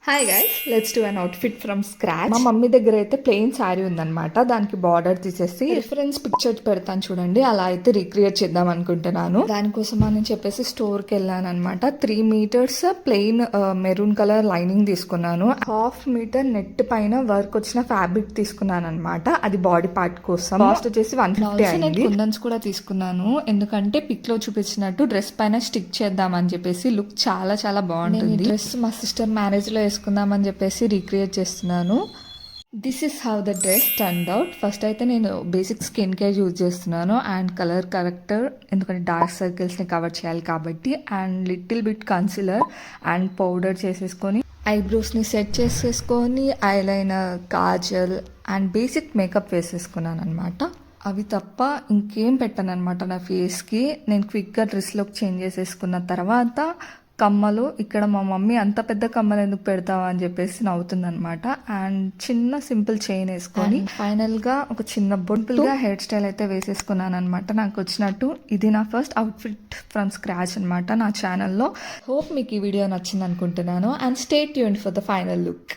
Hi guys, let's do an outfit from scratch. మా mummy దగ్గర అయితే ప్లెయిన్ శారీ ఉందన్నమాట. దానికి బార్డర్ తీసేసి రిఫరెన్స్ పిక్చర్ పెడతాను చూడండి, అలా అయితే రీక్రియేట్ చేద్దాం అనుకుంటున్నాను. దానికోసం అని చెప్పేసి స్టోర్కి వెళ్ళాను అనమాట. 3 meters plain maroon colour lining తీసుకున్నాను. 1/2 meter నెట్ పైన వర్క్ వచ్చిన ఫ్యాబ్రిక్ తీసుకున్నాను అనమాట. అది బాడీ పార్ట్ కోసం. కాస్ట్ వచ్చేసి 150 అయింది. కుందన్స్ కూడా తీసుకున్నాను, ఎందుకంటే పిక్ లో చూపించినట్టు డ్రెస్ పైన స్టిక్ చేద్దాం అని చెప్పేసి. లుక్ చాలా చాలా బాగుంటుంది. డ్రెస్ మా సిస్టర్ మ్యారేజ్ లో వేసుకుందామని చెప్పేసి రీక్రియేట్ చేస్తున్నాను. This is how the dress turned out. First అయితే నేను బేసిక్ స్కిన్ కేర్ యూజ్ చేస్తున్నాను అండ్ కలర్ కరెక్టర్, ఎందుకంటే డార్క్ సర్కిల్స్ని కవర్ చేయాలి కాబట్టి. And little bit concealer and powder చేసేసుకొని ఐబ్రోస్ని సెట్ చేసేసుకొని eyeliner, Kajal and basic makeup వేసేసుకున్నాను అనమాట. అవి తప్ప ఇంకేం పెట్టాను అనమాట నా ఫేస్కి. నేను క్విక్గా డ్రెస్లోకి చేంజ్ చేసేసుకున్న తర్వాత కమ్మలు, ఇక్కడ మా మమ్మీ అంత పెద్ద కమ్మలు ఎందుకు పెడతావా అని చెప్పేసి నవ్వుతుందనమాట. అండ్ చిన్న సింపుల్ చైన్ వేసుకొని ఫైనల్గా ఒక చిన్న బొంపుల్గా హెయిర్ స్టైల్ అయితే వేసేసుకున్నాను అనమాట నాకు వచ్చినట్టు. ఇది నా ఫస్ట్ అవుట్ఫిట్ ఫ్రమ్ స్క్రాచ్ అనమాట నా ఛానల్లో. హోప్ మీకు ఈ వీడియో నచ్చింది అనుకుంటున్నాను. And stay tuned for the final look.